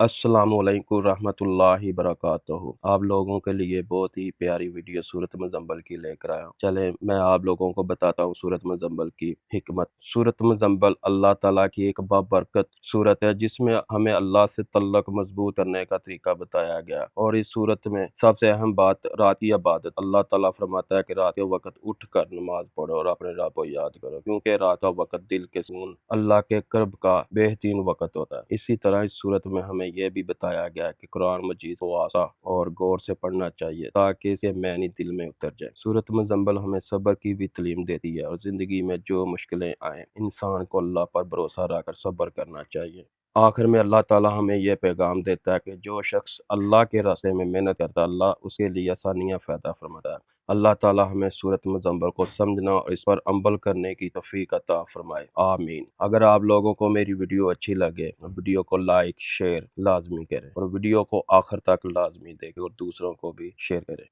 अस्सलामुअलैकुम रहमतुल्लाहि बरकातुहू। आप लोगों के लिए बहुत ही प्यारी वीडियो सूरत मुज़म्मल की लेकर आया हूँ। चले मैं आप लोगों को बताता हूँ सूरत मुज़म्मल की हिकमत। सूरत मुज़म्मल अल्लाह ताला की एक बाबरकत सूरत है जिसमें हमें अल्लाह से तल्लक मजबूत करने का तरीका बताया गया। और इस सूरत में सबसे अहम बात रात की इबादत। अल्लाह ताला फरमाता है कि रात के वक्त उठ कर नमाज पढ़ो और अपने रब को याद करो, क्योंकि रात का वक्त दिल के सुकून अल्लाह के कर्ब का बेहतरीन वक्त होता है। इसी तरह इस सूरत में हमें यह भी बताया गया है कि कुरान मजीद को आसा और गौर से पढ़ना चाहिए ताकि इसके मैनी दिल में उतर जाए। सूरत मुज़म्मल हमें सब्र की भी तालीम देती है और जिंदगी में जो मुश्किलें आए इंसान को अल्लाह पर भरोसा रखकर सब्र करना चाहिए। आखिर में अल्लाह ताला हमें यह पैगाम देता है कि जो शख्स अल्लाह के रास्ते में मेहनत करता है अल्लाह उसके लिए आसानियां पैदा फरमाता है। अल्लाह ताला हमें सूरत मुज़म्मल को समझना और इस पर अमल करने की तौफीक अता फरमाए, आमीन। अगर आप लोगों को मेरी वीडियो अच्छी लगे वीडियो को लाइक शेयर लाजमी करें और वीडियो को आखिर तक लाजमी देखें और दूसरों को भी शेयर करें।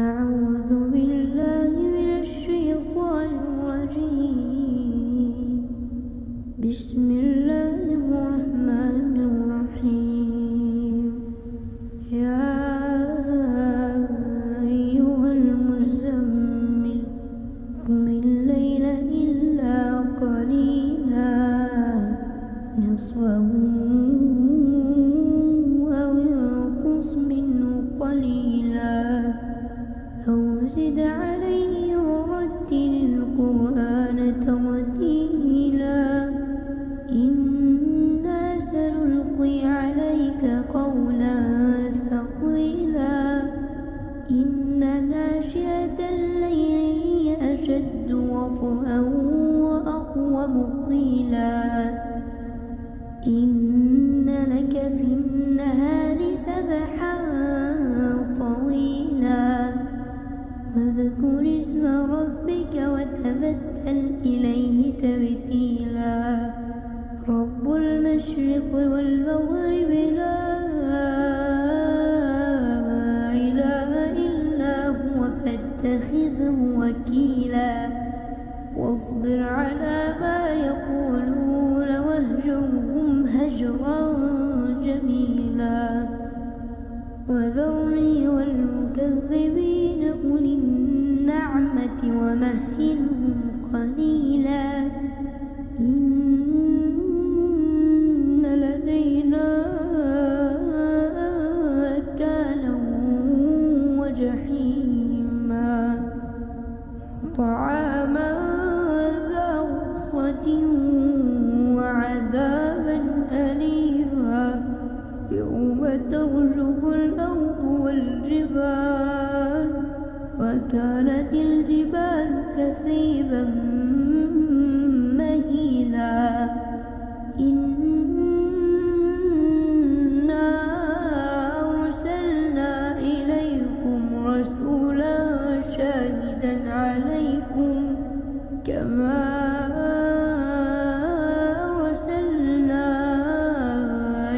أعوذ بالله من الشيطان الرجيم بسم الله الرحمن الرحيم يا أيها المزمل قم الليل إلا قليلا نصفه أو انقص منه قليلا أو زد عليه ورتل القرآن ترتيلا إنا سنلقي عليك قولا ثقيلا إن ناشئة الليل هي أشد وطئا وأقوم قيلا إن لك في النهار سبحا طويلا واذكر اسم ربك وتبتل إليه تبتيلا رب المشرق والمغرب لا إله إلا هو فاتخذه وكيلا واصبر على ما يقولون واهجرهم هجرا جميلا وذرني والمكذبين أولي النعمة ومهلهم قليلا إن لدينا أكالا وجحيما وطعاما ذا غصة وعذابا أليما يوم ترجف الأرض والجبال وكانت الجبال كثيبا مهيلا إنا أرسلنا إليكم رسولا شاهدا عليكم كما أرسلنا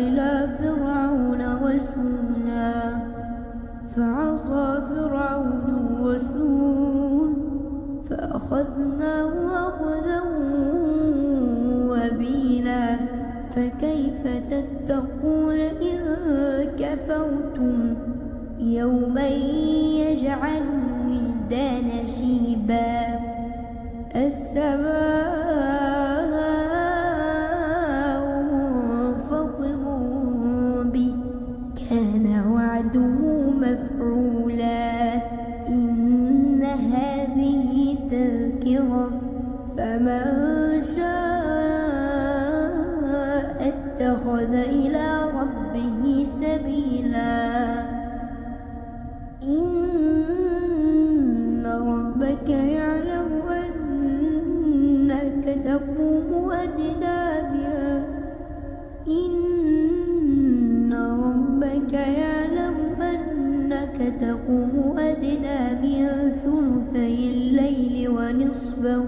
إلى فرعون رسولا فعصى فرعون الرسول فأخذناه أخذا وبيلا فكيف تتقون إن كفرتم يوما يجعل الولدان شيبا السماء منفطر به كان وعده مفعولا إن هذه تذكرة فمن شاء اتخذ إلى ربه سبيلا إن ربك يعلم أنك تقوم أدنى بها إن ربك يعلم أنك تقوم أدنى من ثلثي الليل ونصفه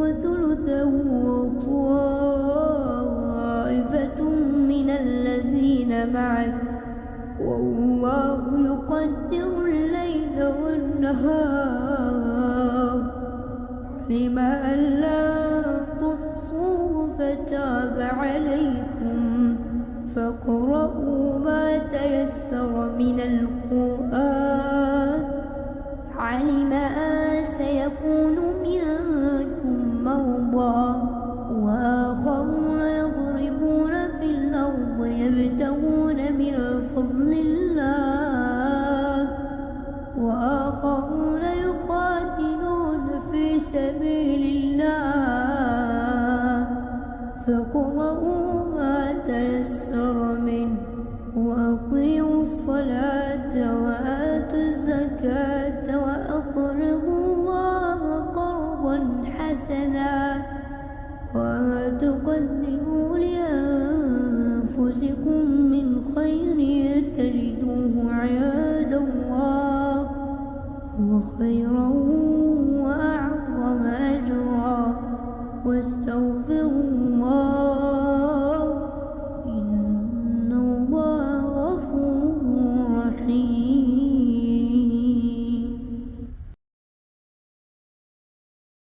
وثلثه وطائفة من الذين معك والله فتاب عليكم فاقرؤوا ما تيسر من القرآن. علم أن سيكون منكم مرضى وآخرون يضربون في الأرض يبتغون من فضل الله وآخرون يقاتلون في سبيل الله فاقرؤوا ما تيسر منه وأقيموا الصلاة وآتوا الزكاة وأقرضوا الله قرضا حسنا وما تقدموا لأنفسكم من خير تجدوه عند الله هو خير